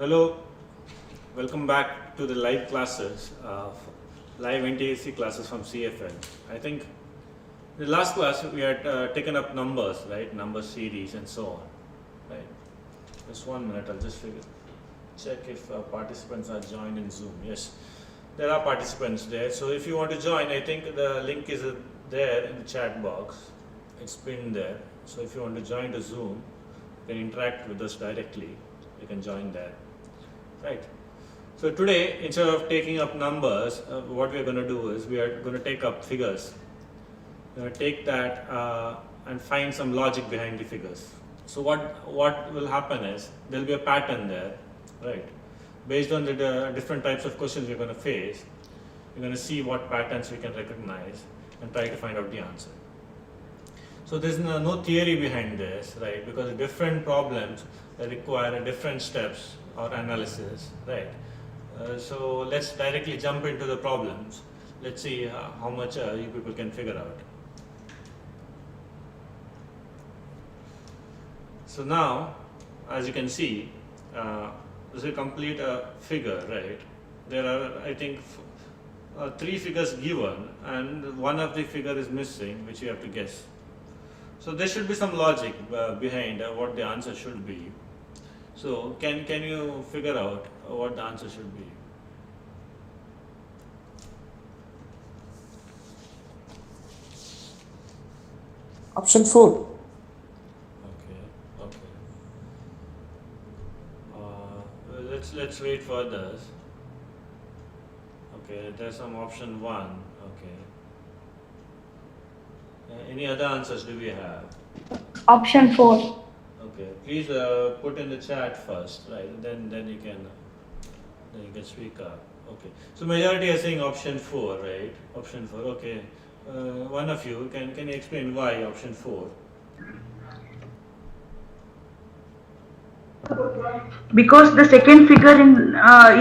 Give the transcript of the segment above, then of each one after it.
Hello, welcome back to the live classes, live NTSE classes from CFAL. I think the last class we had taken up numbers, right? Number series and so on, right? Just 1 minute, I'll just check if participants are joined in Zoom. Yes, there are participants there. So if you want to join, I think the link is there in the chat box. It's pinned there. So if you want to join the Zoom, you can interact with us directly. You can join there. Right. So today, instead of taking up numbers, what we are going to do is we are going to take up figures. We're going to take that and find some logic behind the figures. So what will happen is there will be a pattern there, right? Based on the different types of questions we're going to face, we're going to see what patterns we can recognize and try to find out the answer. So there's no theory behind this, right? Because different problems require different steps or analysis, right? So let's directly jump into the problems. Let's see how much you people can figure out. So now, as you can see, this is a complete figure, right? There are, I think, 3 figures given, and one of the figure is missing, which you have to guess. So there should be some logic behind what the answer should be. So can you figure out what the answer should be? Option 4. Okay. Let's wait for others. Okay, there's some option 1. Okay. Any other answers do we have? Option 4. Okay, please put in the chat first, right? Then you can speak up. Okay. So majority are saying option 4, right? Option 4. Okay. One of you can you explain why option 4? Because the second figure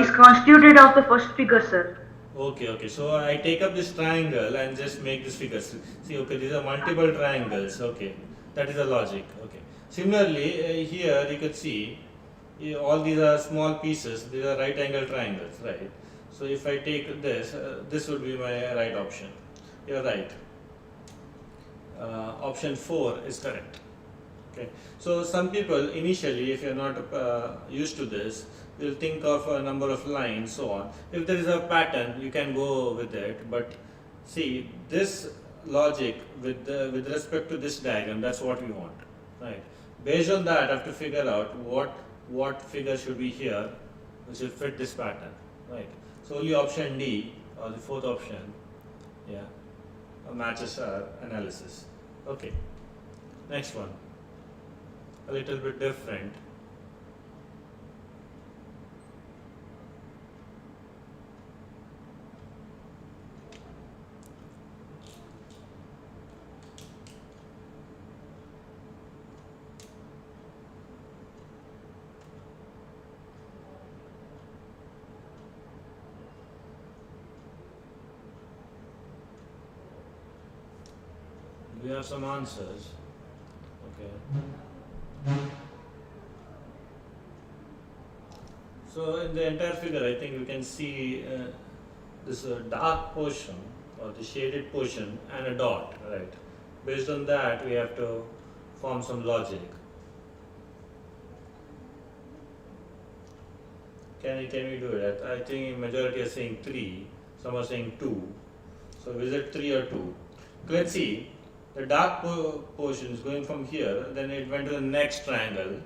is constituted of the first figure, sir. Okay. So I take up this triangle and just make this figure. See, okay, these are multiple triangles. Okay, that is the logic. Okay. Similarly, here you could see all these are small pieces. These are right angle triangles, right? So if I take this, this would be my right option. You're right. Option 4 is correct. Okay. So some people initially, if you're not used to this, will think of a number of lines, so on. If there is a pattern, you can go with it. But see, this logic with respect to this diagram, that's what we want, right? Based on that, I have to figure out what figure should be here, which will fit this pattern, right? So only option D, or the fourth option, yeah, matches our analysis. Okay. Next one, a little bit different. We have some answers. Okay. So in the entire figure, I think you can see this dark portion or the shaded portion and a dot, right? Based on that, we have to form some logic. Can we do it? I think majority are saying 3, some are saying 2. So is it 3 or 2? Let's see. The dark portion is going from here, then it went to the next triangle,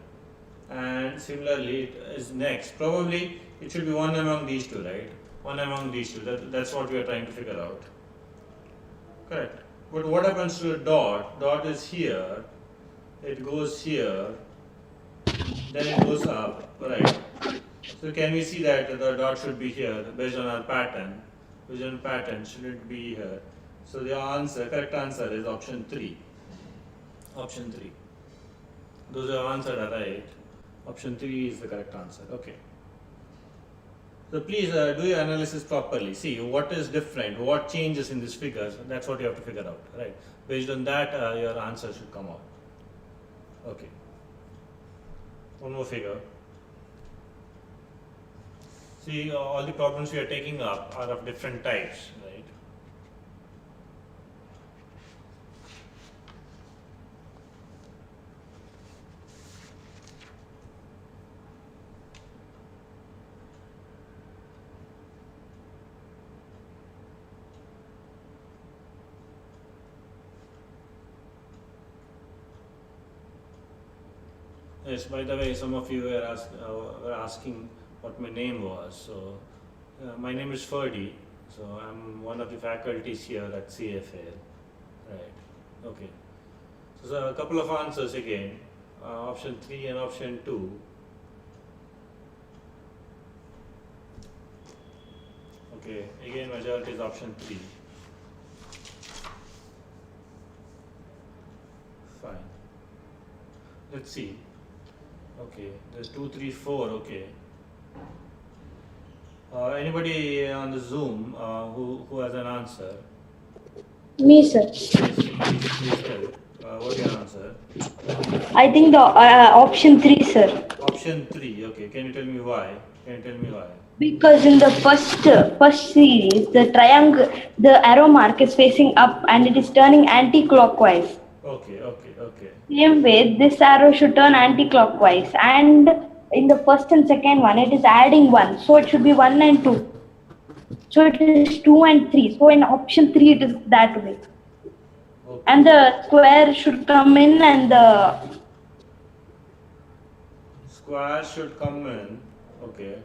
and similarly it is next. Probably it should be one among these two, right? One among these two. That's what we are trying to figure out. Correct. But what happens to the dot? Dot is here, it goes here, then it goes up, right? So can we see that the dot should be here based on our pattern? Based on pattern, should it be here? So the correct answer is option 3. Option 3. Those who have answered are right. Option 3 is the correct answer. Okay. So please do your analysis properly. See what is different, what changes in these figures. That's what you have to figure out, right? Based on that, your answer should come out. Okay. One more figure. See, all the problems we are taking up are of different types, right? Yes, by the way, some of you were asking what my name was. So, my name is Ferdy. So, I'm one of the faculties here at CFAL. Right. Okay. So, a couple of answers again. Option 3 and option 2. Okay. Again, majority is option 3. Fine. Let's see. Okay, there's 2, 3, 4. Okay. Anybody on the Zoom who has an answer? Me, sir. Yes, please tell. What's your answer? I think the option 3, sir. Option 3. Okay. Can you tell me why? Because in the first series, the triangle, the arrow mark is facing up and it is turning anti-clockwise. Okay. Same way, this arrow should turn anti-clockwise, and in the first and second one, it is adding 1, so it should be 1 and 2. So it is 2 and 3. So in option 3, it is that way. Okay. And the square should come in, and the Square should come in. Okay.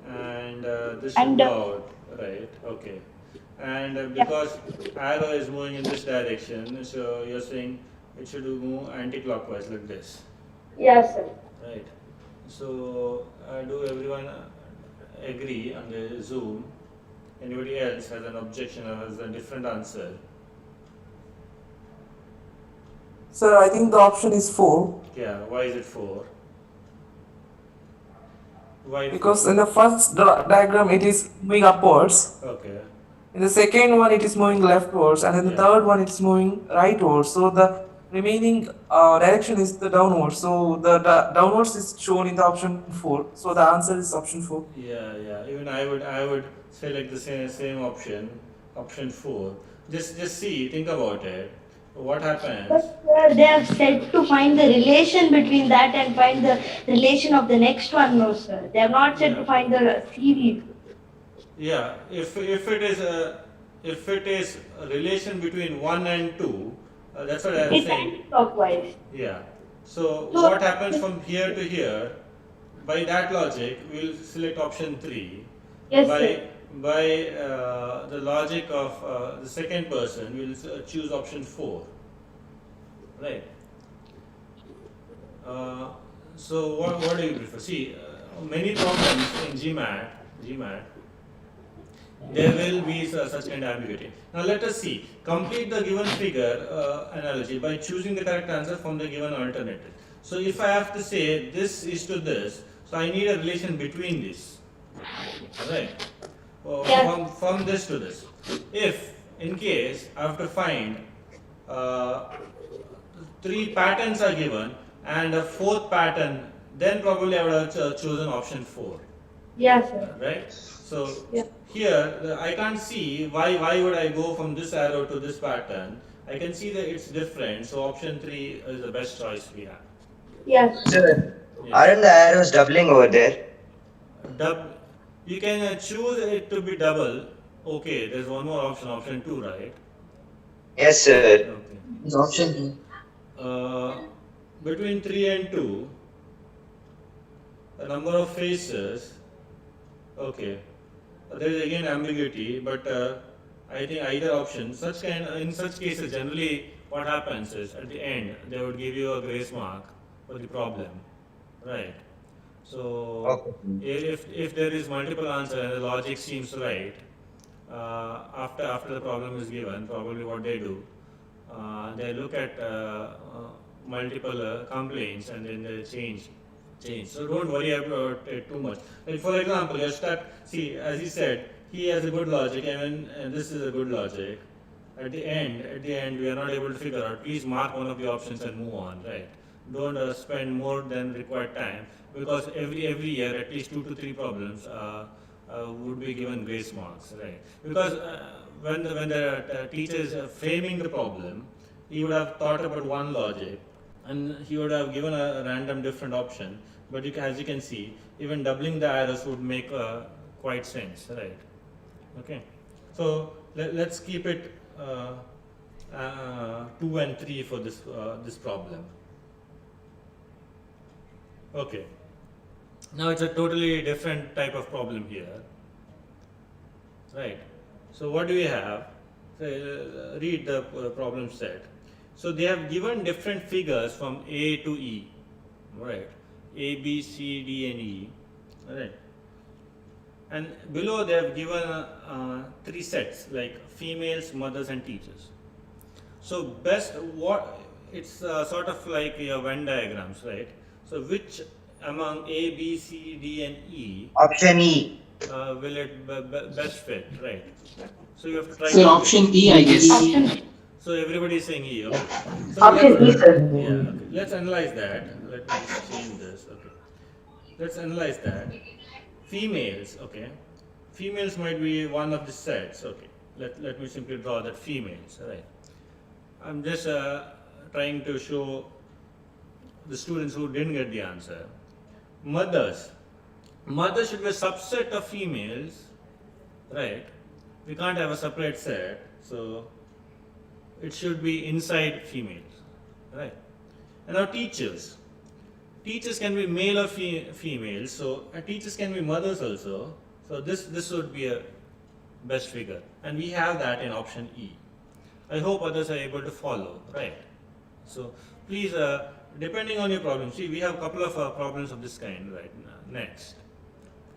And this And, should go out. Right. Okay. And because arrow is moving in this direction, so you're saying it should move anti-clockwise like this. yes, sir. Right. So, do everyone agree on the Zoom? Anybody else has an objection or has a different answer? Sir, I think the option is 4. Yeah. Why is it 4? Why? Because in the first diagram it is moving upwards. Okay. In the second one it is moving leftwards, and in the Yeah. third one it is moving rightwards. So the remaining direction is the downwards. So the downwards is shown in the option 4. So the answer is option 4. Yeah. Even I would select the same option, option 4. Just see, think about it. What happens? But sir, they have said to find the relation between that and find the relation of the next one. No, sir. They have not said to find the series. Yeah. If it is a relation between 1 and 2, that's what I am It's saying. anti-clockwise. Yeah. So what happens from here to here? By that logic, we'll select option 3. Yes, sir. By the logic of the second person, we'll choose option 4. Right. So what do you prefer? See, many problems in GMAT, there will be such kind of ambiguity. Now let us see. Complete the given figure analogy by choosing the correct answer from the given alternative. So if I have to say this is to this, so I need a relation between this. Right. Yeah. From this to this. If in case I have to find 3 patterns are given and a 4th pattern, then probably I would have chosen option 4. Yes, sir. Right. So Yeah. here I can't see why would I go from this arrow to this pattern. I can see that it's different. So option 3 is the best choice we have. Yes. Sir, Yes. aren't the arrows doubling over there? You can choose it to be double. Okay, there's one more option, option 2, right? Yes, sir. Okay. It's option 2. Between 3 and 2, the number of faces, okay, there is again ambiguity, but I think either option, in such cases, generally what happens is at the end, they would give you a grace mark for the problem, right? So, if there is multiple answer and the logic seems right, after the problem is given, probably what they do, they look at multiple complaints and then they change. So don't worry about it too much. Like for example, you're stuck. See, as he said, he has a good logic, and this is a good logic. At the end, we are not able to figure out. Please mark one of the options and move on. Right? Don't spend more than required time, because every year at least 2 to 3 problems would be given grace marks, right? Because when the teacher is framing the problem, he would have thought about one logic, and he would have given a random different option. But as you can see, even doubling the arrows would make quite sense, right? Okay, so let's keep it 2 and 3 for this problem. Okay, now it's a totally different type of problem here, right? So what do we have? Read the problem set. So they have given different figures from A to E, right? A, B, C, D, and E, right? And below they have given 3 sets like females, mothers, and teachers. So it's sort of like your Venn diagrams, right? So which among A, B, C, D, and E Option E. will it best fit, right? So you have to try. Sir, option E, I guess. Option So everybody is saying E. Okay. So Option E, sir. Yeah. Okay. Let's analyze that. Let me just change this. Okay. Let's analyze that. Females. Okay. Females might be one of the sets. Okay. Let me simply draw that females. Right. I'm just trying to show the students who didn't get the answer. Mothers. Mothers should be a subset of females, right? We can't have a separate set, so it should be inside females, right? And now teachers. Teachers can be male or female, so teachers can be mothers also. So this would be a best figure, and we have that in option E. I hope others are able to follow, right? So please, depending on your problem, see we have a couple of problems of this kind right now, next.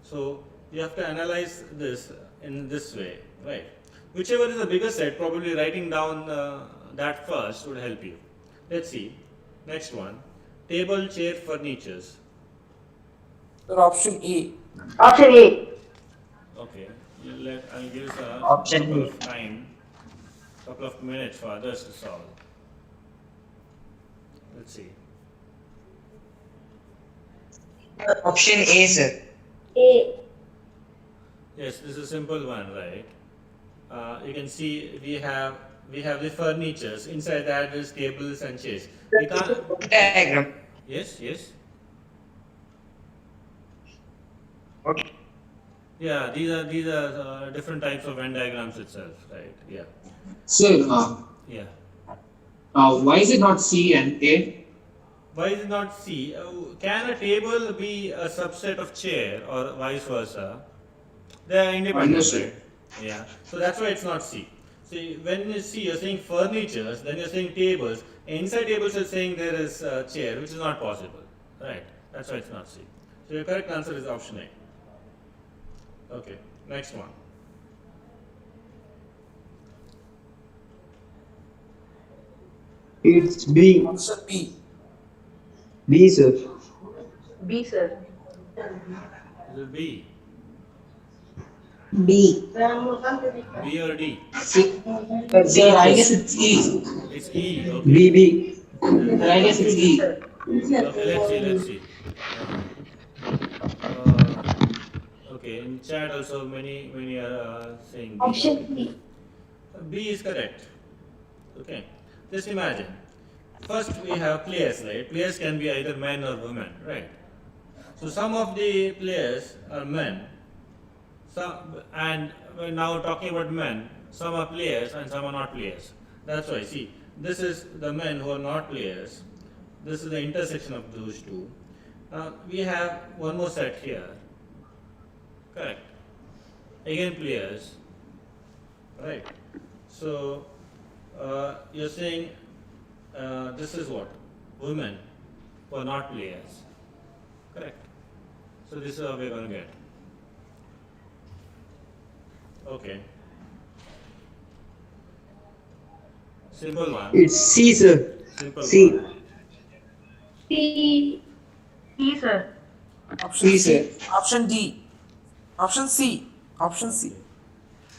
So you have to analyze this in this way, right? Whichever is the bigger set, probably writing down that first would help you. Let's see. Next one. Table, chair, furnitures. Sir, option A. Option A. Okay. I'll give a Option couple A. of time, couple of minutes for others to solve. Let's see. Option A, sir. A. Yes, this is a simple one, right? You can see we have the furnitures. Inside that is tables and chairs. We can't. Diagram. Yes, yes. Okay. Yeah, these are different types of Venn diagrams itself, right? Yeah, Sir, yeah. why is it not C and A? Why is it not C? Can a table be a subset of chair or vice versa? They are independent, Understood. right? Yeah. So that's why it's not C. See, when you see you're saying furnitures, then you're saying tables. Inside tables you're saying there is a chair, which is not possible, right? That's why it's not C. So your correct answer is option A. Okay, next one. It's B. Option B. B, sir. B, sir. Is it B? B. B or D? Sir, I guess it's E. It's E, okay. B, B. Sir, I guess it's E. Okay, let's see. Okay, in chat also many are saying B. Option B. B is correct. Okay, just imagine. First we have players, right? Players can be either men or women, right? So some of the players are men. And we're now talking about men. Some are players and some are not players. That's why, see, this is the men who are not players. This is the intersection of those two. Now we have one more set here. Correct. Again players. Right. So you're saying this is what? Women who are not players. Correct. So this is how we're going to get. Okay. Simple one. It's C, sir. Simple C. one. C. C, sir. Option C, C. sir. Option D. Option C. Option C.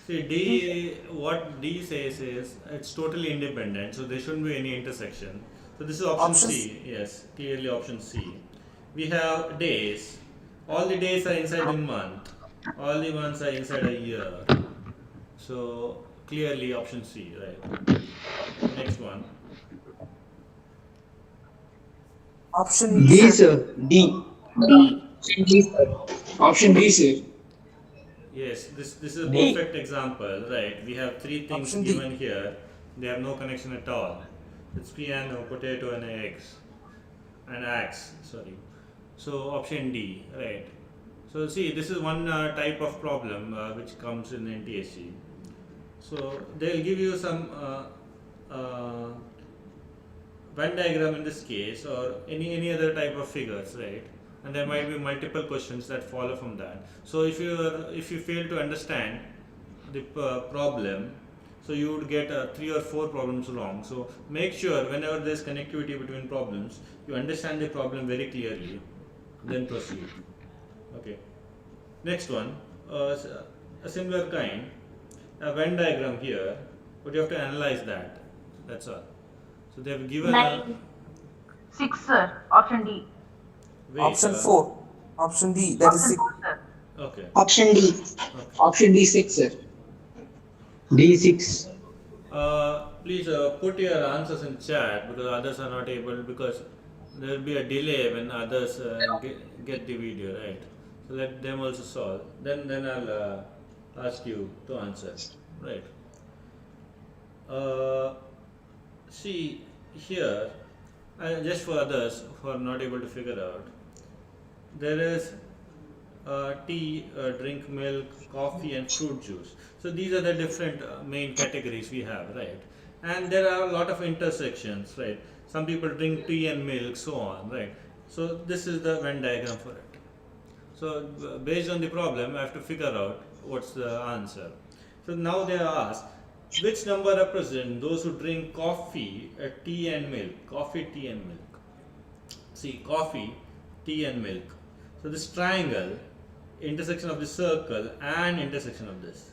See, D, what D says is it's totally independent, so there shouldn't be any intersection. So this is option Option C. Yes, clearly option C. We have days. All the days are inside the month. All the ones are inside a year. So clearly option C, right? Next one. Option D, D. sir. D. D. Option D, sir. Option D, sir. Yes, this is a D. perfect example, right? We have three things Option D. given here. They have no connection at all. It's piano, potato, and eggs, and axe. Sorry. So option D, right? So see, this is one type of problem which comes in NTSE. So they'll give you some Venn diagram in this case, or any other type of figures, right? And there might be multiple questions that follow from that. So if you fail to understand the problem, so you would get 3 or 4 problems wrong. So make sure whenever there is connectivity between problems, you understand the problem very clearly, then proceed. Okay. Next one, a similar kind, a Venn diagram here, but you have to analyze that. That's all. So they have given a 9. 6, sir. Option D. wait. Option 4. Option D. That is Option 6. 4, sir. Okay. Option D. Okay. Option D, 6, sir. D6. Please put your answers in chat because others are not able, because there will be a delay when others get the video, right? So let them also solve. Then I'll ask you to answer, right? See here, just for others who are not able to figure out, there is tea, drink milk, coffee, and fruit juice. So these are the different main categories we have, right? And there are a lot of intersections, right? Some people drink tea and milk, so on, right? So this is the Venn diagram for it. So based on the problem, I have to figure out what's the answer. So now they are asked, which number represent those who drink coffee, tea and milk? Coffee, tea and milk. See, coffee, tea and milk. So this triangle, intersection of the circle and intersection of this,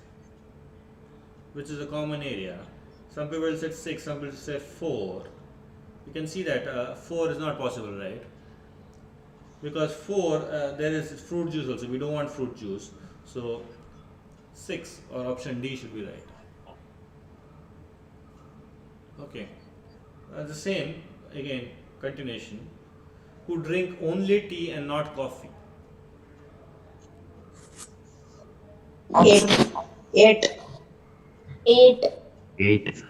which is a common area. Some people said 6, some people said 4. You can see that 4 is not possible, right? Because 4, there is fruit juice also. We don't want fruit juice. So 6 or option D should be right. Okay. The same, again, continuation. Who drink only tea and not coffee? Option 8. 8. 8.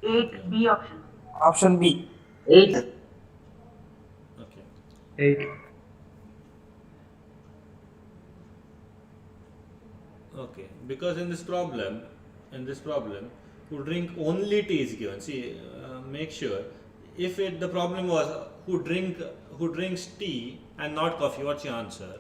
8. B option. Option B. 8. Okay. 8. Okay. Because in this problem, who drink only tea is given. See, make sure if the problem was who drinks tea and not coffee, what's your answer?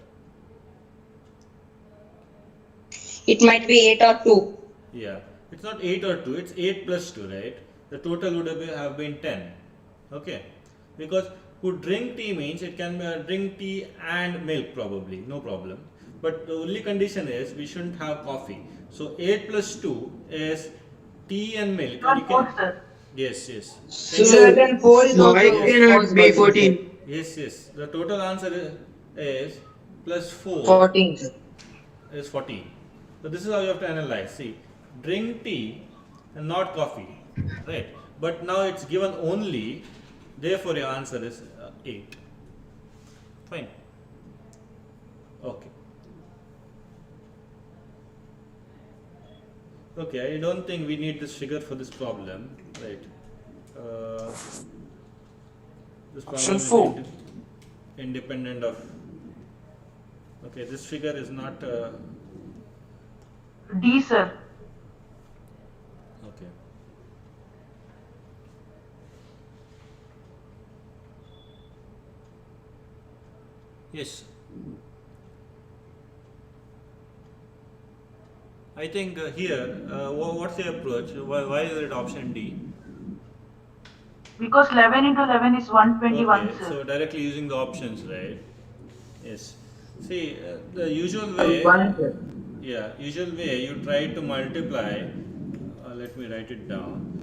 It might be 8 or 2. Yeah, it's not 8 or 2, it's 8 plus 2, right? The total would have been 10. Okay, because who drink tea means it can drink tea and milk probably, no problem. But the only condition is we shouldn't have coffee. So 8 plus 2 is tea and milk. And you 4, can, sir. yes, yes. So then 4 is Why also cannot be 14? Yes, yes. The total answer is plus 4 14, sir. is 14. So this is how you have to analyze. See, drink tea and not coffee, right? But now it's given only, therefore your answer is 8. Fine. Okay. Okay, I don't think we need this figure for this problem, right? This problem Option is 4. independent of. Okay, this figure is not. D, sir. Okay. Yes. I think here, what's the approach? Why is it option D? Because 11 into 11 is 121, Okay, sir. so directly using the options, right? Yes. See, the usual way. 1, sir. Yeah, usual way you try to multiply. Let me write it down.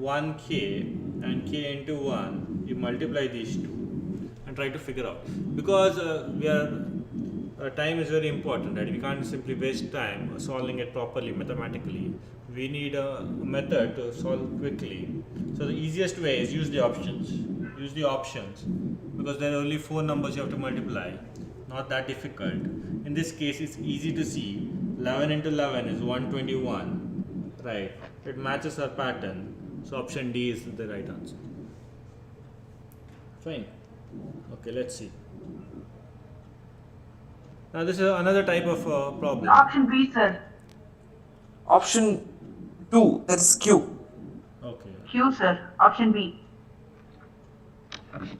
1k and k into 1. You multiply these two and try to figure out, because we are time is very important, right? We can't simply waste time solving it properly mathematically. We need a method to solve quickly. So the easiest way is use the options. Use the options because there are only 4 numbers you have to multiply. Not that difficult. In this case, it's easy to see. 11 into 11 is 121, right? It matches our pattern. So option D is the right answer. Fine. Okay, let's see. Now this is another type of problem. Option B, sir. Option 2, that is Q. Okay. Q, sir. Option B. Ask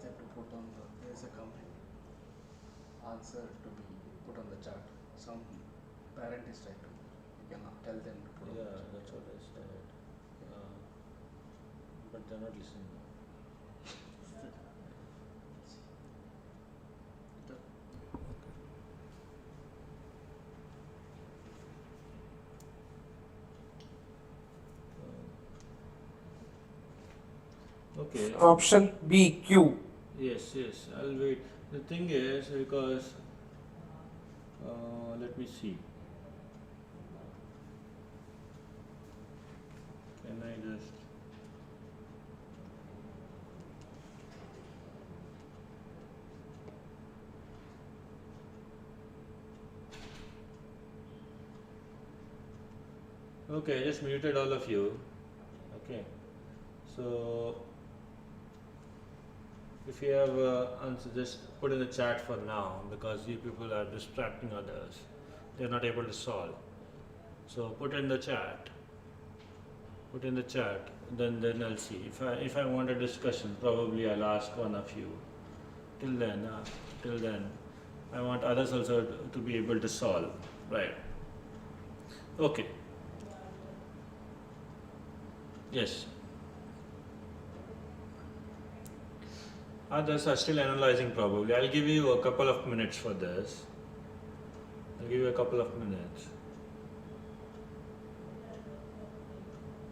them to put on the, there is a comment answer to be put on the chart. Some parent is trying to, you can tell them to put on the chart. That's what I said. But they're not listening. Okay. Option B, Q. Yes, I'll wait. The thing is, because let me see. Can I just okay, I just muted all of you. Okay, so if you have answer, just put in the chat for now because you people are distracting others. They're not able to solve. So put in the chat. Put in the chat. Then I'll see. If I want a discussion, probably I'll ask one of you. Till then, I want others also to be able to solve. Right. Okay. Yes. Others are still analyzing probably. I'll give you a couple of minutes for this. I'll give you a couple of minutes.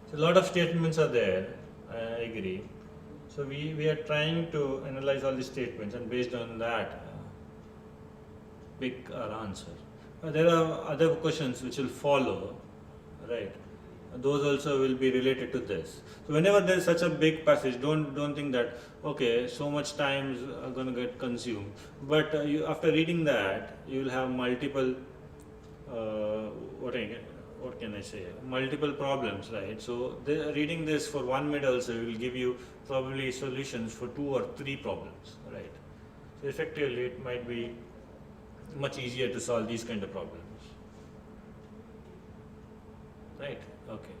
So a lot of statements are there, I agree. So we are trying to analyze all the statements and based on that pick our answer. There are other questions which will follow, right? Those also will be related to this. So whenever there is such a big passage, don't think that okay, so much time is going to get consumed. But after reading that, you will have multiple what can I say? Multiple problems, right? So reading this for 1 minute also will give you probably solutions for 2 or 3 problems, right? So effectively, it might be much easier to solve these kind of problems, right? Okay.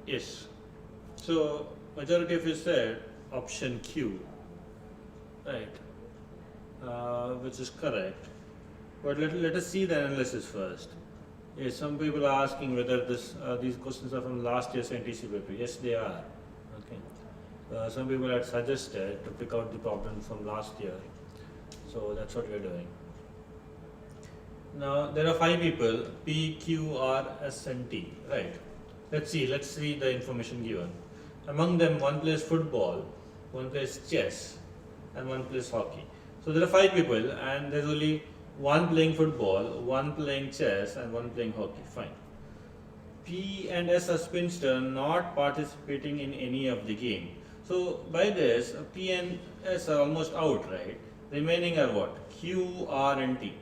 Yes. So majority of you said option Q, right? Which is correct. But let us see the analysis first. Yes, some people are asking whether these questions are from last year's NTSE paper. Yes, they are. Okay. Some people had suggested to pick out the problem from last year. So that's what we're doing. Now there are 5 people, P, Q, R, S and T, right? Let's see the information given. Among them, one plays football, one plays chess and one plays hockey. So there are 5 people and there's only one playing football, one playing chess and one playing hockey, fine. P and S are spinster, not participating in any of the game. So by this, P and S are almost out, right? Remaining are what? Q, R and T.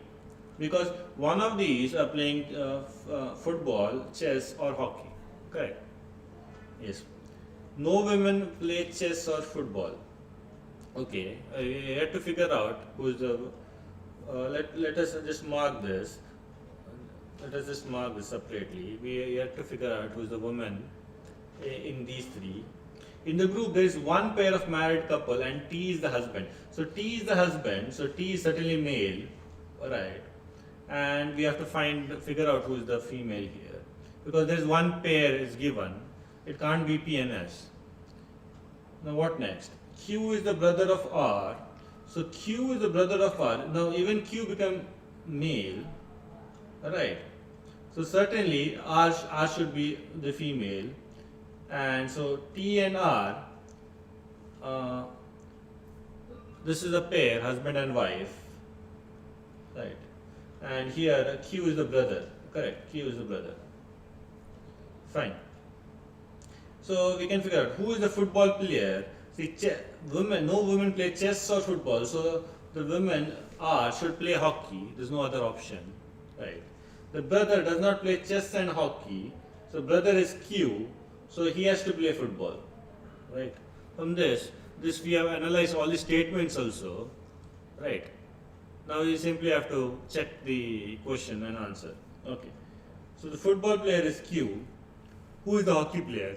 Because one of these are playing football, chess or hockey, correct? Yes. No women play chess or football. Okay, you have to figure out who's the, let us just mark this. Let us just mark this separately. We have to figure out who's the woman in these 3. In the group, there is one pair of married couple and T is the husband. So T is the husband, so T is certainly male, right? And we have to figure out who is the female here. Because there is one pair is given, it can't be P and S. Now what next? Q is the brother of R. So Q is the brother of R. Now even Q become male, right? So certainly R should be the female, and so T and R, uh, this is a pair, husband and wife, right? And here Q is the brother, correct? Q is the brother. Fine. So we can figure out who is the football player. See, no women play chess or football, so the women R should play hockey. There's no other option, right? The brother does not play chess and hockey, so brother is Q, so he has to play football, right? From this we have analyzed all the statements also, right? Now you simply have to check the question and answer. Okay. So the football player is Q. Who is the hockey player?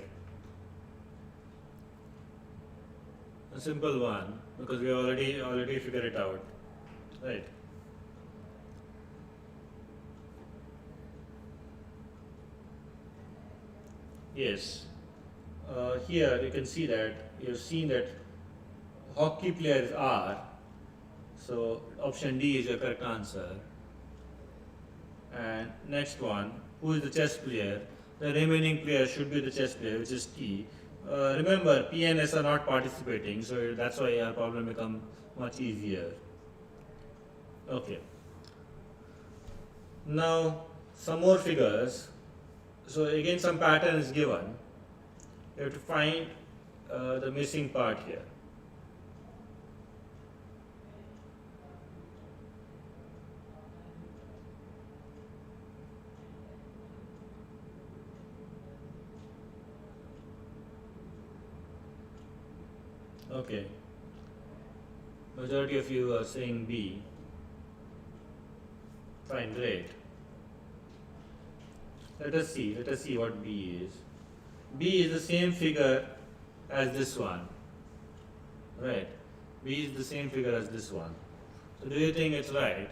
A simple one, because we already figured it out, right? Yes. Here you can see that you've seen that hockey player is R. So option D is your correct answer. And next one, who is the chess player? The remaining player should be the chess player, which is T. Remember, P and S are not participating, so that's why our problem becomes much easier. Okay. Now, some more figures. So again, some pattern is given. You have to find the missing part here. Okay. Majority of you are saying B. Fine, great. Let us see what B is. B is the same figure as this one, right? B is the same figure as this one. So do you think it's right?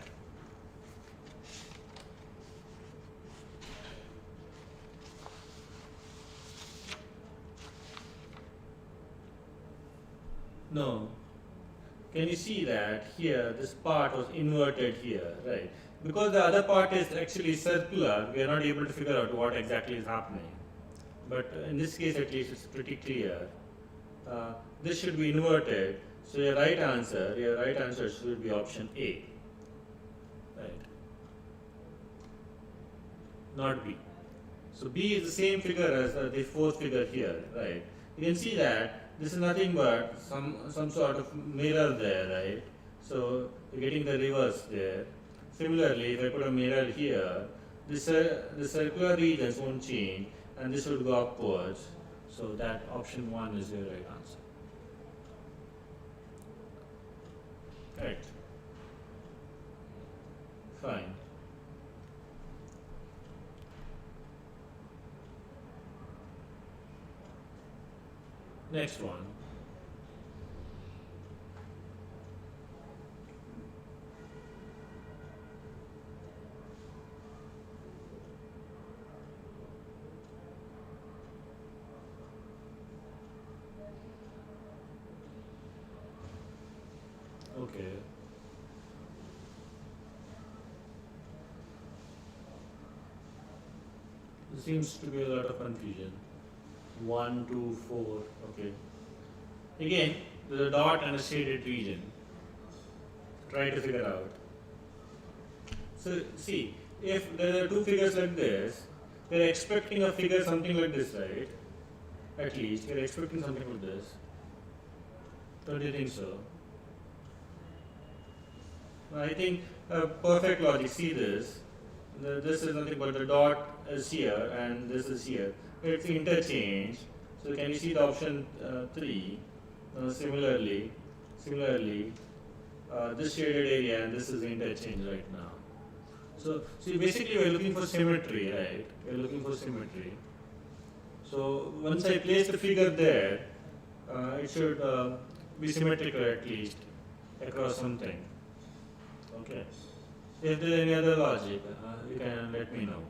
No. Can you see that here this part was inverted here, right? Because the other part is actually circular, we are not able to figure out what exactly is happening. But in this case at least it's pretty clear. This should be inverted, so your right answer should be option A, right? Not B. So B is the same figure as the fourth figure here, right? You can see that this is nothing but some sort of mirror there, right? So you're getting the reverse there. Similarly, if I put a mirror here, the circular regions won't change, and this would go upwards. So that option 1 is your right answer. Right. Fine. Next one. Okay. There seems to be a lot of confusion. 1, 2, 4, okay. Again, there's a dot and a shaded region. Try to figure out. So, see, if there are two figures like this, we're expecting a figure something like this, right? At least, we're expecting something like this. Don't you think so? I think perfect logic, see this. This is nothing but the dot is here and this is here. It's interchange. So can you see the option 3? Similarly, this shaded area and this is interchange right now. So see, basically we're looking for symmetry, right? We're looking for symmetry. So once I place the figure there, it should be symmetrical at least across something. Okay. If there is any other logic, you can let me know.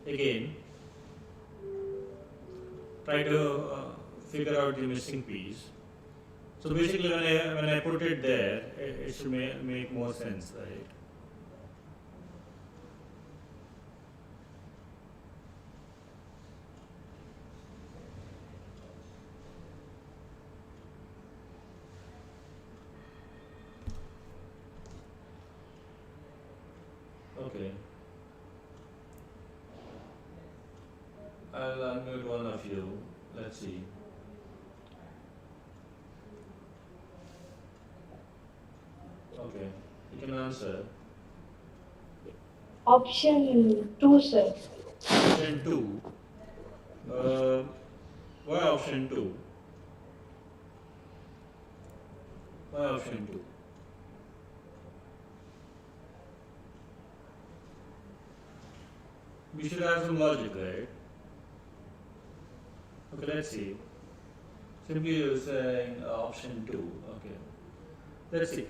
Again, try to figure out the missing piece. So basically, when I put it there, it should make more sense, right? Okay. I'll unmute one of you. Let's see. Okay, you can answer. Option 2, sir. Option 2. Why option 2? Why option 2? We should have some logic, right? Okay, let's see. Simply you're saying option 2. Okay. Let's see.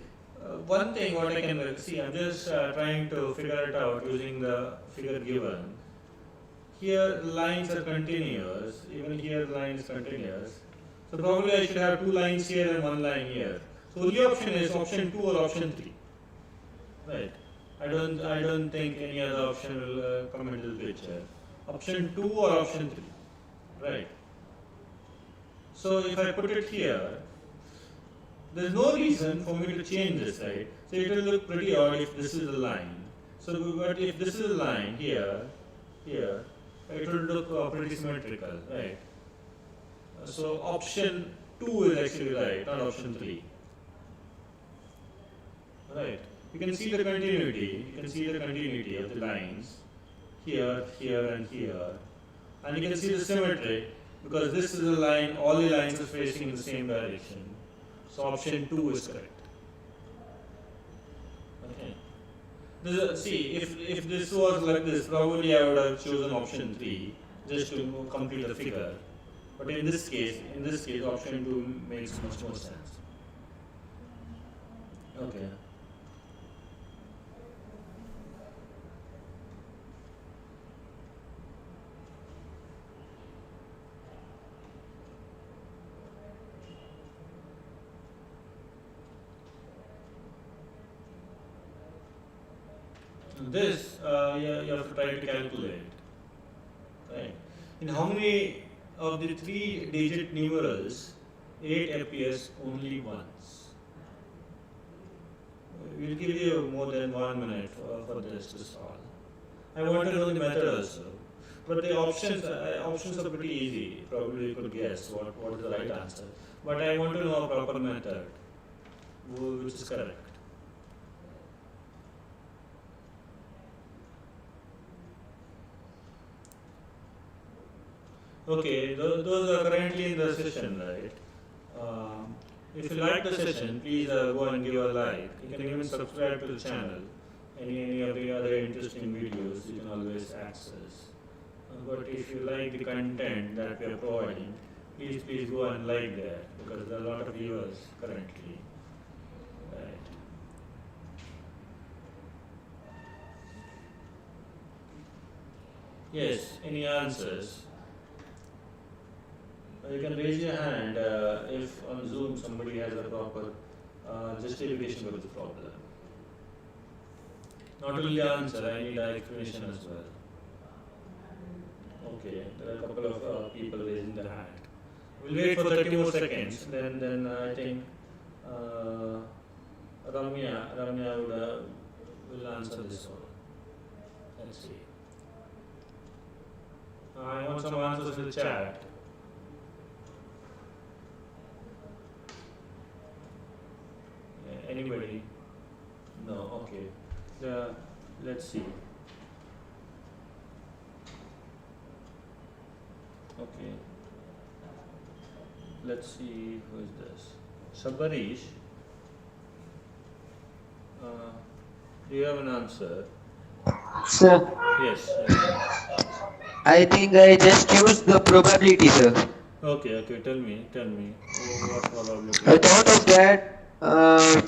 One thing what I can see, I'm just trying to figure it out using the figure given. Here lines are continuous, even here the line is continuous. So probably I should have 2 lines here and 1 line here. So only option is option 2 or option 3. Right. I don't think any other option will come into the picture. Option 2 or option 3. Right. So if I put it here, there's no reason for me to change this, right? So it will look pretty odd if this is the line. So but if this is the line here, it will look pretty symmetrical, right? So option 2 is actually right, not option 3. Right. You can see the continuity. You can see the continuity of the lines here, here, and here, and you can see the symmetry because this is a line. All the lines are facing in the same direction. So option 2 is correct. Okay. See, if this was like this, probably I would have chosen option 3 just to complete the figure. But in this case, option 2 makes much more sense. Okay. This you have to try to calculate, right? In how many of the 3-digit numerals 8 appears only once? We'll give you more than 1 minute for this to solve. I want to know the method also, but the options are pretty easy. Probably you could guess what is the right answer, but I want to know a proper method, which is correct. Okay, those are currently in the session, right? If you like the session, please go and give a like. You can even subscribe to the channel. Any of the other interesting videos you can always access. But if you like the content that we are providing, please go and like that because there are a lot of viewers currently. Right. Yes, any answers? You can raise your hand if on Zoom somebody has a proper justification for the problem. Not only the answer, I need an explanation as well. Okay, there are a couple of people raising their hand. We'll wait for 30 more seconds, then I think Ramya will answer this one. Let's see. I want some answers in the chat. Anybody? No, okay. Let's see. Okay. Let's see who is this. Sabarish. Do you have an answer? Sir, Yes. I think I just used the probability, sir. Okay, tell me. What probability? I thought of that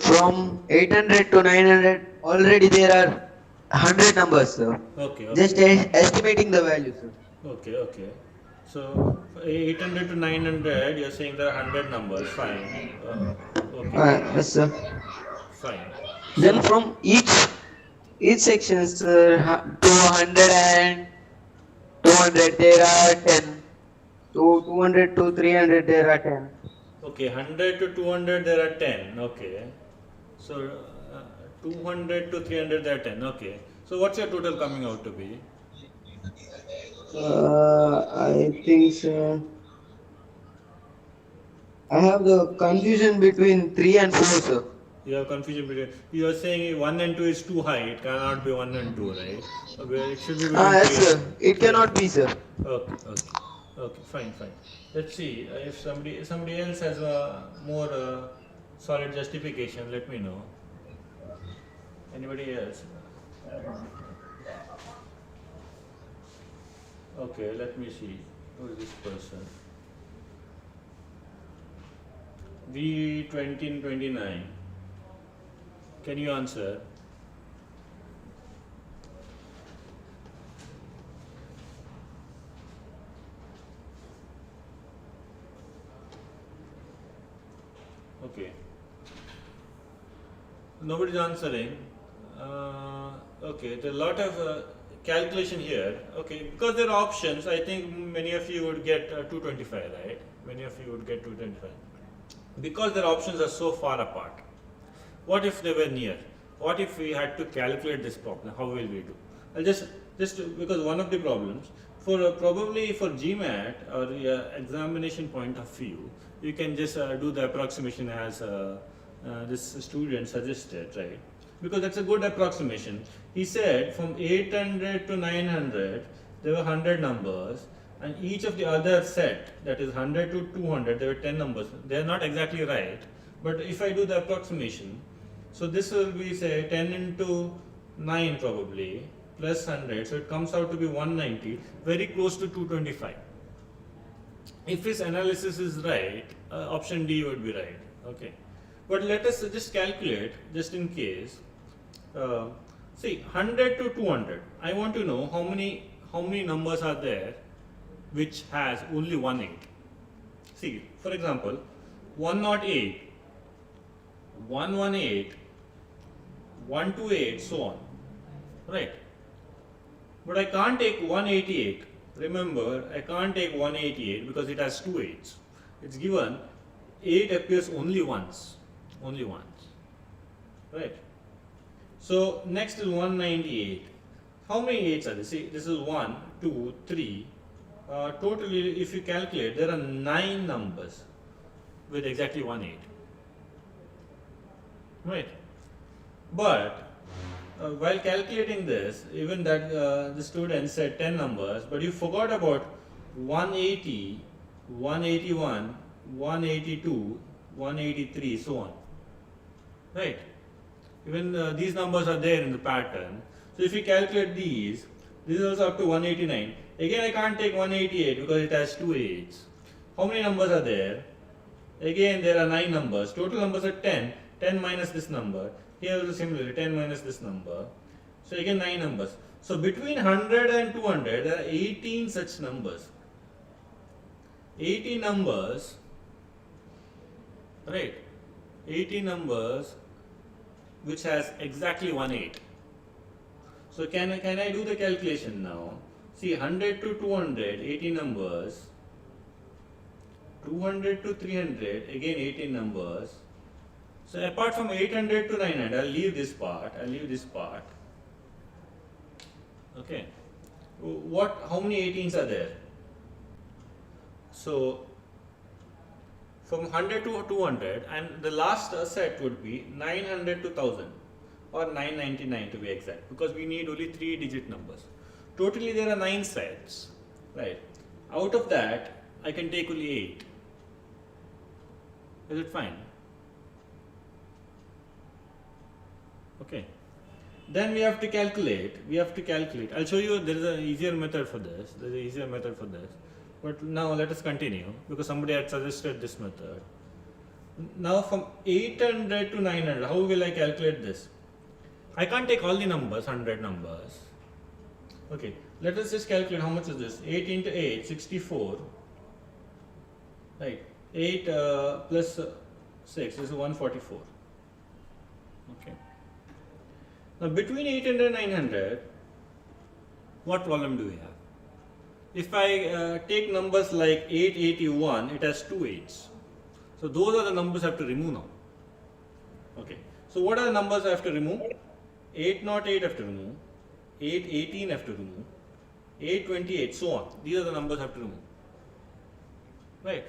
from 800 to 900, already there are 100 numbers, sir. Okay. Just estimating the value, sir. Okay. So 800 to 900, you're saying there are 100 numbers. Fine. Okay. Yes, sir. Fine. Then from each section, sir, 200 and 200 there are 10. So 200 to 300 there are 10. Okay, 100 to 200 there are 10. Okay. So 200 to 300 there are 10. Okay. So what's your total coming out to be? I think so. I have the confusion between 3 and 4, sir. You have confusion between. You are saying 1 and 2 is too high. It cannot be 1 and 2, right? Where it should be between Yes, 3 sir. and It cannot be, sir. Okay, okay, okay, fine, fine. Let's see if somebody else has a more solid justification. Let me know. Anybody else? Okay, let me see. Who is this person? V2029. Can you answer? Okay. Nobody's answering. Okay, there's a lot of calculation here. Okay, because there are options, I think many of you would get 225, right? Many of you would get 225. Because their options are so far apart. What if they were near? What if we had to calculate this problem? How will we do? I'll just because one of the problems for probably for GMAT or examination point of view, you can just do the approximation as this student suggested, right? Because that's a good approximation. He said from 800 to 900 there were 100 numbers, and each of the other set, that is 100 to 200, there were 10 numbers. They are not exactly right, but if I do the approximation, so this will be say 10 into 9 probably plus 100, so it comes out to be 190, very close to 225. If his analysis is right, option D would be right. Okay, but let us just calculate just in case. See, 100 to 200. I want to know how many numbers are there which has only 1 8. See, for example, 108, 118, 128, so on, right? But I can't take 188. Remember, I can't take 188 because it has 2 8s. It's given 8 appears only once, right? So next is 198. How many 8s are there? See, this is 1, 2, 3. Totally, if you calculate, there are 9 numbers with exactly 1 8. Right? But while calculating this, even that the student said 10 numbers, but you forgot about 180, 181, 182, 183, so on. Right? Even these numbers are there in the pattern. So if you calculate these, this is also up to 189. Again, I can't take 188 because it has 2 8s. How many numbers are there? Again, there are 9 numbers. Total numbers are 10. 10 minus this number. Here also similarly, 10 minus this number. So again, 9 numbers. So between 100 and 200, there are 18 such numbers. 80 numbers, right? 80 numbers which has exactly 1 8. So can I do the calculation now? See, 100 to 200, 80 numbers. 200 to 300, again 18 numbers. So apart from 800 to 900, I'll leave this part. Okay. How many 18s are there? So from 100 to 200, and the last set would be 900 to 1000 or 999 to be exact, because we need only 3-digit numbers. Totally there are 9 sets, right? Out of that, I can take only 8. Is it fine? Okay. Then we have to calculate. I'll show you there is an easier method for this. But now let us continue because somebody had suggested this method. Now from 800 to 900, how will I calculate this? I can't take all the numbers, 100 numbers. Okay. let us just calculate how much is this. 8 into 8, 64. Right. 8 plus 6 is 144. Okay. Now between 800 and 900, what problem do we have? If I take numbers like 881, it has 2 8s. So those are the numbers I have to remove now. Okay. So what are the numbers I have to remove? 808 I have to remove, 818 I have to remove, 828, so on. These are the numbers I have to remove. Right.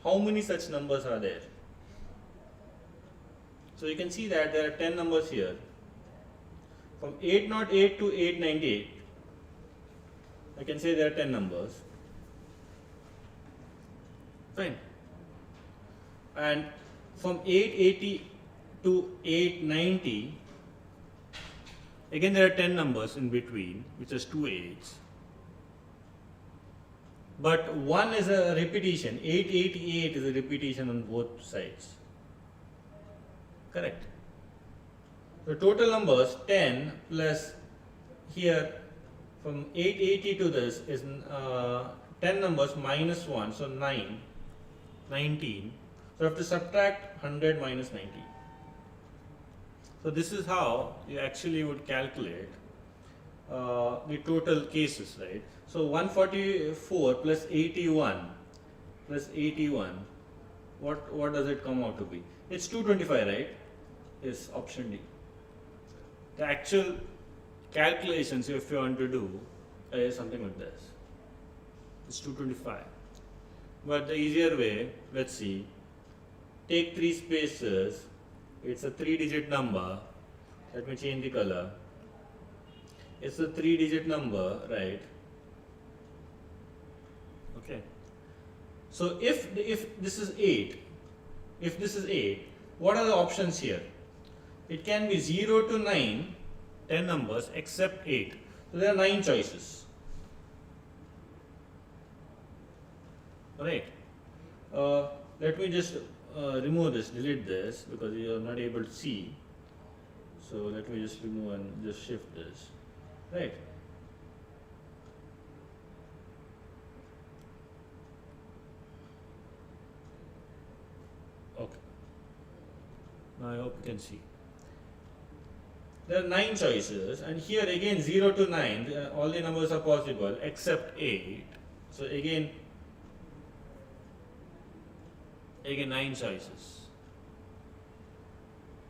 How many such numbers are there? So you can see that there are 10 numbers here. From 808 to 898, I can say there are 10 numbers. Fine. And from 880 to 890, again there are 10 numbers in between, which is 2 8s. But one is a repetition. 888 is a repetition on both sides. Correct. The total numbers 10 plus here from 880 to this is 10 numbers minus 1, so 9, 19. So I have to subtract 100 minus 90. So this is how you actually would calculate the total cases, right? So 144 plus 81, what does it come out to be? It's 225, right? Is option D. The actual calculations, if you want to do, is something like this. It's 225. But the easier way, let's see, take 3 spaces, it's a 3-digit number. Let me change the color. It's a 3-digit number, right? Okay. So if this is 8, what are the options here? It can be 0 to 9, 10 numbers except 8. So there are 9 choices. Alright. Let me just remove this, delete this, because you are not able to see. So let me just remove and just shift this. Right. Okay. Now I hope you can see. There are 9 choices, and here again 0 to 9, all the numbers are possible except 8. So again 9 choices.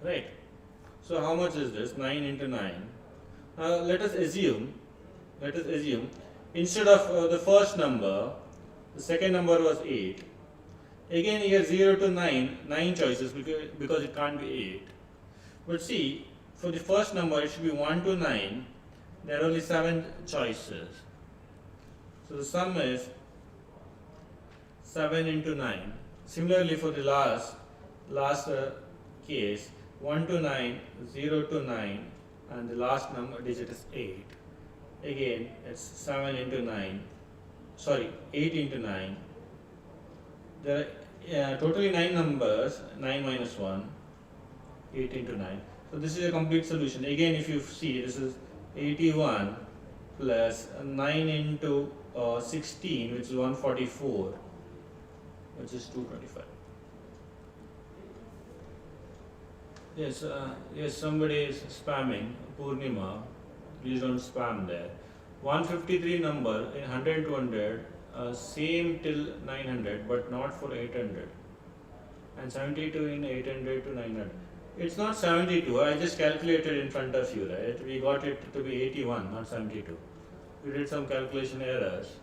Right. So how much is this? 9 into 9. Let us assume instead of the first number, the second number was 8. Again here 0 to 9, 9 choices because it can't be 8. But see, for the first number it should be 1 to 9, there are only 7 choices. So the sum is 7 into 9. Similarly for the last case, 1 to 9, 0 to 9, and the last number digit is 8. Again, it's 7 into 9, sorry, 8 into 9. There are totally 9 numbers, 9 minus 1, 8 into 9. So this is a complete solution. Again, if you see, this is 81 plus 9 into 16, which is 144, which is 225. Yes, somebody is spamming. Purnima, please don't spam there. 153 number in 100 and 200, same till 900, but not for 800. And 72 in 800 to 900. It's not 72, I just calculated in front of you, right? We got it to be 81, not 72. We did some calculation errors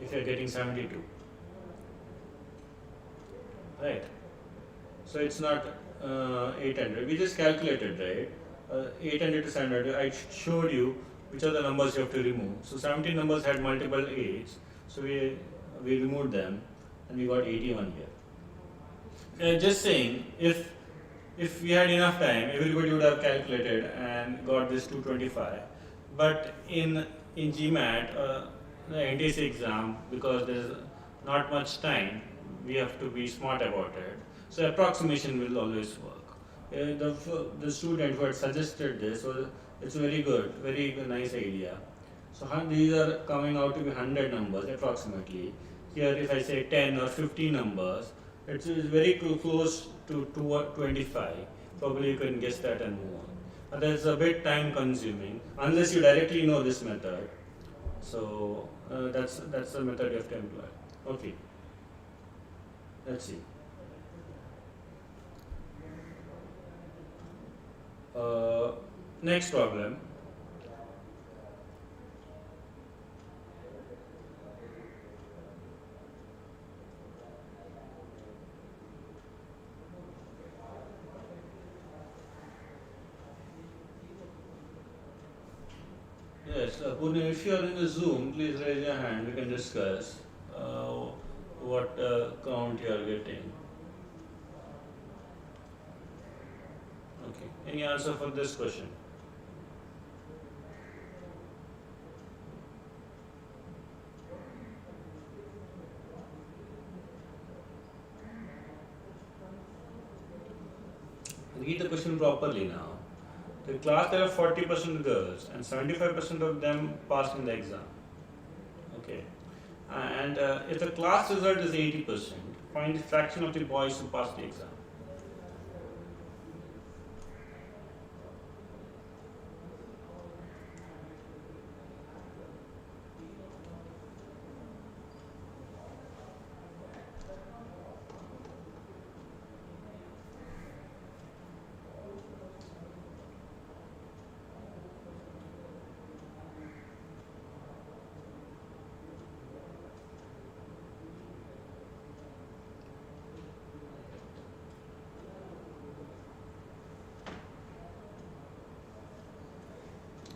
if you're getting 72. Right? So it's not 800. We just calculated, right? 800 to 700. I showed you which are the numbers you have to remove. So 17 numbers had multiple 8s. So we removed them and we got 81 here. Just saying, if we had enough time, everybody would have calculated and got this 225. But in GMAT, the NTSE exam, because there's not much time, we have to be smart about it. So approximation will always work. The student who had suggested this, so it's very good, very nice idea. So these are coming out to be 100 numbers approximately. Here if I say 10 or 50 numbers, it is very close to 25. Probably you can guess that and move on. But that's a bit time consuming unless you directly know this method. So that's the method you have to employ. Okay. Let's see. Next problem. Yes, Purni, if you are in the Zoom, please raise your hand. We can discuss what count you are getting. Okay. Any answer for this question? Read the question properly now. The class there are 40% girls and 75% of them passed in the exam. Okay. And if the class result is 80%, find the fraction of the boys who passed the exam.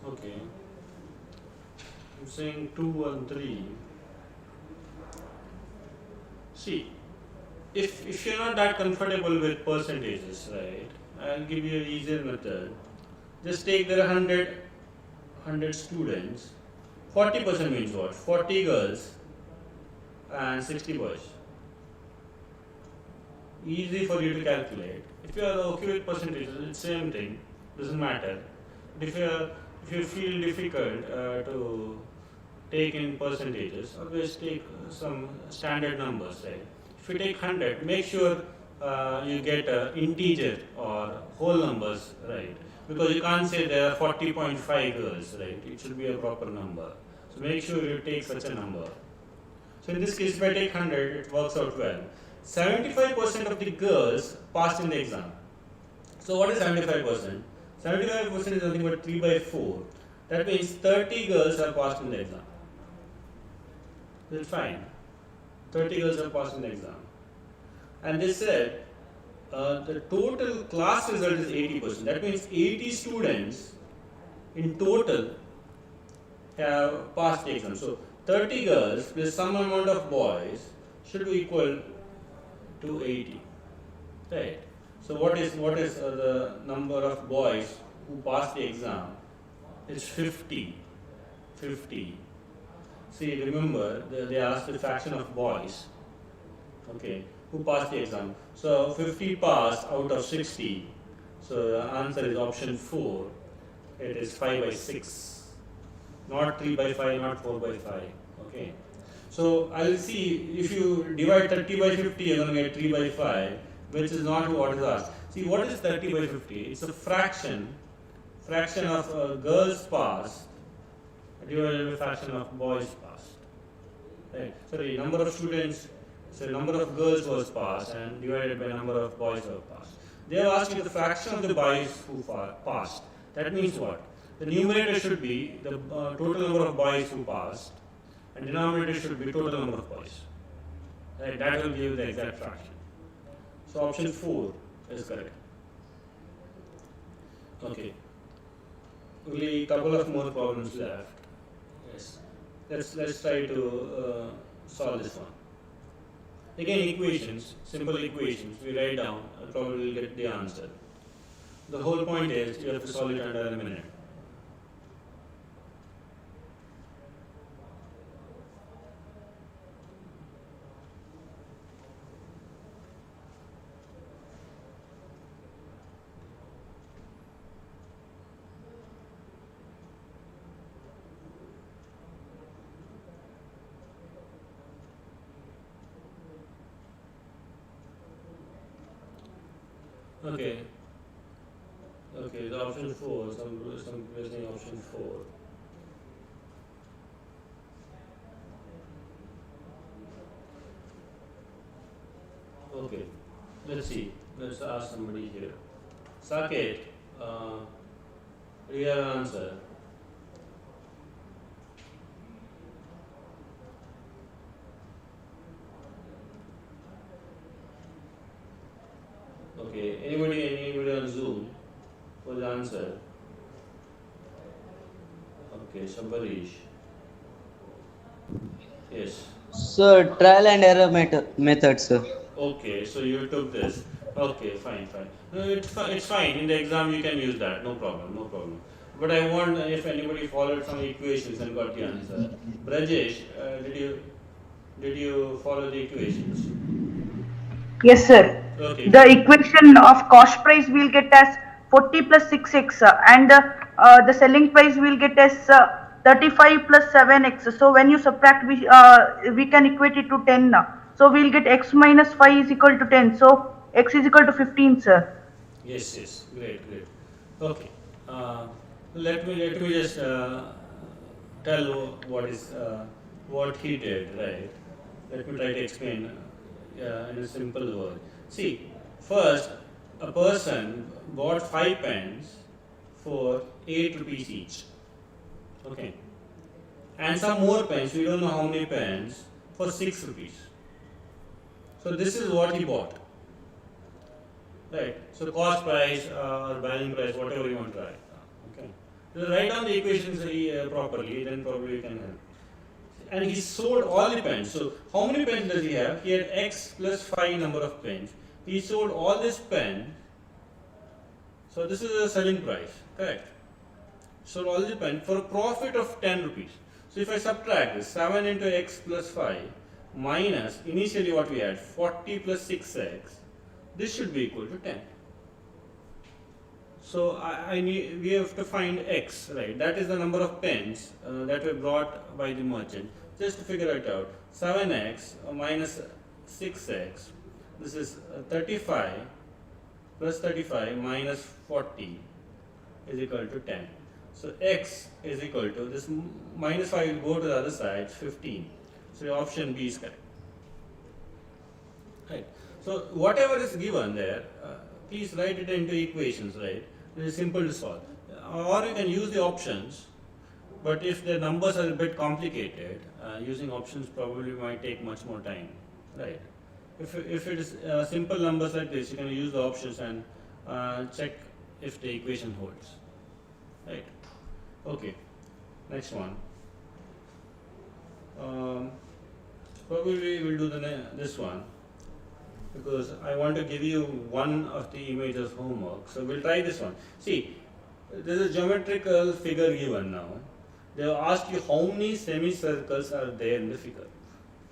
Okay. I'm saying 2 and 3. See, if you're not that comfortable with percentages, right, I'll give you an easier method. Just take there are 100 students. 40% means what? 40 girls and 60 boys. Easy for you to calculate. If you are okay with percentages, it's same thing. Doesn't matter. But if you feel difficult to take in percentages, always take some standard numbers, right? If you take 100, make sure you get integer or whole numbers, right? Because you can't say there are 40.5 girls, right? It should be a proper number. So make sure you take such a number. So in this case, if I take 100, it works out well. 75% of the girls passed in the exam. So what is 75%? 75% is nothing but 3 by 4. That means 30 girls are passed in the exam. That's fine. 30 girls are passed in the exam. And they said the total class result is 80%. That means 80 students in total have passed the exam. So 30 girls plus some amount of boys should be equal to 80. Right. So what is the number of boys who passed the exam? It's 50. 50. See, remember, they asked the fraction of boys, okay, who passed the exam. So 50 passed out of 60. So the answer is option 4. It is 5 by 6. Not 3 by 5, not 4 by 5. Okay. So I'll see if you divide 30 by 50, you're going to get 3 by 5, which is not what is asked. See, what is 30 by 50? It's a fraction of girls passed divided by fraction of boys passed. Right? Sorry, number of students, so number of girls was passed and divided by number of boys were passed. They have asked you the fraction of the boys who passed. That means what? The numerator should be the total number of boys who passed, and denominator should be total number of boys. Right? That will give you the exact fraction. So option 4 is correct. Okay. Only a couple of more problems left. Yes. Let's try to solve this one. Again, equations, simple equations. We write down. Probably will get the answer. The whole point is you have to solve it under a minute. Okay. Okay, the option 4, some using option 4. Okay, let's see. Let's ask somebody here. Saket, do you have an answer? Okay, anybody on Zoom for the answer? Okay, Shambarish. Yes. Sir, trial and error method, sir. Okay, so you took this. Okay, fine, fine. No, it's fine. In the exam, you can use that. No problem, no problem. But I want if anybody followed some equations and got the answer. Brajesh, did you follow the equations? Yes, sir. Okay. The equation of cost price we'll get as 40 plus 6x and the selling price we'll get as 35 plus 7x. So when you subtract, we can equate it to 10. So we'll get x minus 5 is equal to 10. So x is equal to 15, sir. Yes, yes, great, great. Okay, let me just tell what he did, right? Let me try to explain in a simple word. See, first, a person bought 5 pens for 8 rupees each. Okay, and some more pens. We don't know how many pens for 6 rupees. So this is what he bought. Right. So cost price or buying price, whatever you want to write. Okay. So write down the equations properly, then probably you can help. And he sold all the pens. So how many pens does he have? He had x plus 5 number of pens. He sold all this pen. So this is the selling price, correct? Sold all the pen for a profit of 10 rupees. So if I subtract this, 7 into x plus 5 minus initially what we had, 40 plus 6x, this should be equal to 10. So we have to find x, right? That is the number of pens that were brought by the merchant. Just to figure it out, 7x minus 6x, this is 35 plus 35 minus 40 is equal to 10. So x is equal to, this minus 5 will go to the other side, 15. So your option B is correct. Right. So whatever is given there, please write it into equations, right? It is simple to solve. Or you can use the options, but if the numbers are a bit complicated, using options probably might take much more time, right? If it is simple numbers like this, you can use the options and check if the equation holds, right? Okay, next one. Probably we'll do this one, because I want to give you one of the images homework. So we'll try this one. See, there's a geometrical figure given now. They will ask you how many semicircles are there in the figure.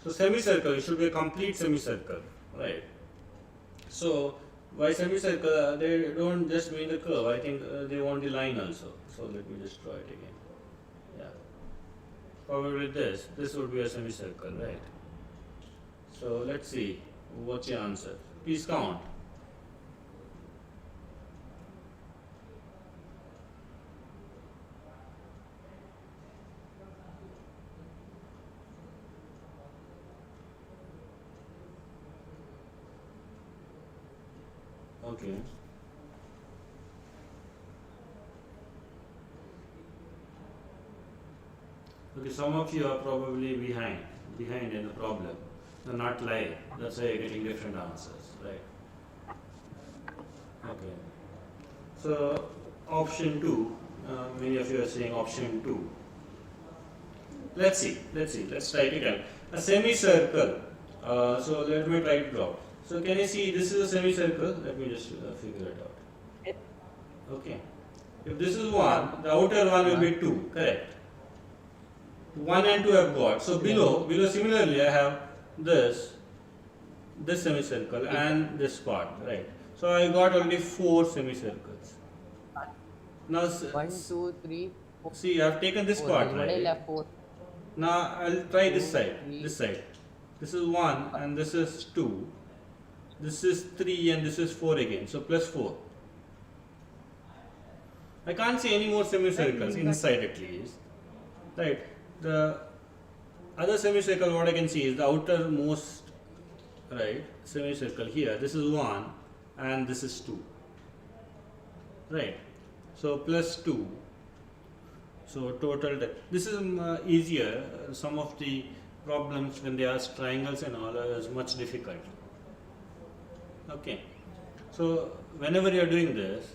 So semicircle, it should be a complete semicircle, right? So by semicircle, they don't just mean the curve. I think they want the line also. So let me just draw it again. Yeah. Probably this would be a semicircle, right? So let's see. What's your answer? Please count. Okay. Okay, some of you are probably behind in the problem. They're not live. That's why you're getting different answers, right? Okay. So option 2, many of you are saying option 2. Let's see. Let's try it again. A semicircle. So let me try to draw. So can you see this is a semicircle? Let me just figure it out. Okay. If this is 1, the outer one will be 2, correct? 1 and 2 I've got. So below similarly I have this semicircle and this part, right? So I got only 4 semicircles. Now 1, 2, 3, 4. see, I have taken this part, right? 4. Now I'll try this side. This is 1 and this is 2. this is 3 and this is 4 again, so plus 4. I can't see any more semicircles inside at least, right? The other semicircle what I can see is the outermost, right, semicircle here. This is 1 and this is 2, right? So plus 2. So total, this is easier. Some of the problems when they ask triangles and all is much difficult. Okay, so whenever you are doing this,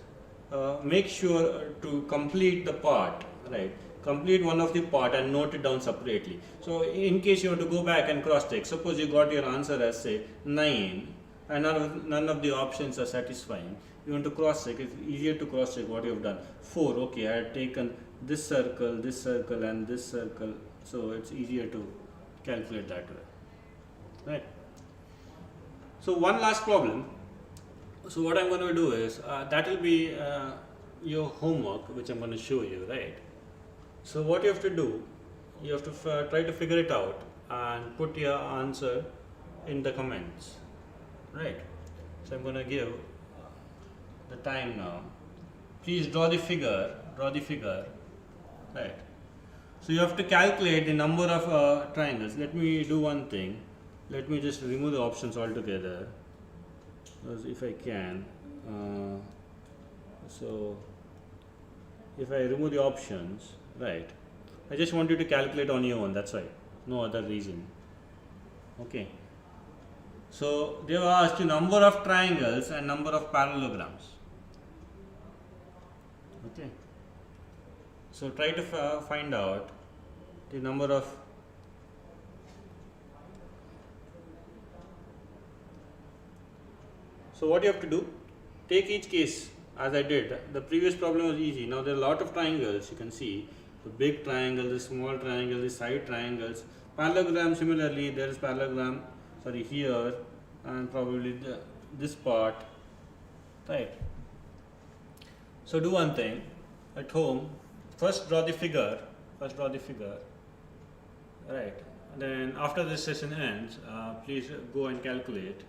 make sure to complete the part, right? Complete one of the part and note it down separately. So in case you want to go back and cross check, suppose you got your answer as say 9 and none of the options are satisfying. You want to cross check, it's easier to cross check what you have done. 4, okay, I had taken this circle and this circle, so it's easier to calculate that way, right? So one last problem. So what I'm going to do is, that will be your homework which I'm going to show you, right? So what you have to do, you have to try to figure it out and put your answer in the comments, right? So I'm going to give the time now. Please draw the figure, right? So you have to calculate the number of triangles. Let me do one thing. Let me just remove the options altogether, if I can. So if I remove the options, right, I just want you to calculate on your own, that's why, no other reason. Okay, so they have asked you number of triangles and number of parallelograms. Okay, so try to find out the number of So what you have to do, take each case as I did. The previous problem was easy. Now there are a lot of triangles. You can see the big triangle, the small triangle, the side triangles. Parallelogram, similarly, there is parallelogram, sorry, here and probably this part, right? So do one thing at home. First draw the figure. Right? And then after this session ends, please go and calculate.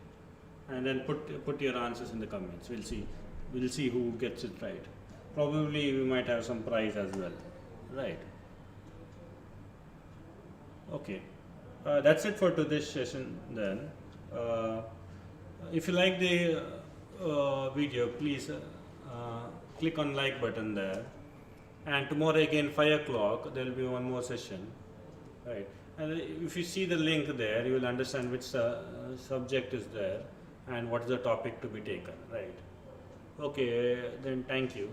And then put your answers in the comments. We'll see who gets it right. Probably we might have some prize as well, right? Okay, that's it for today's session then. If you like the video, please click on like button there. And tomorrow again 5 o'clock there will be one more session, right? And if you see the link there, you will understand which subject is there and what is the topic to be taken, right? Okay, then thank you.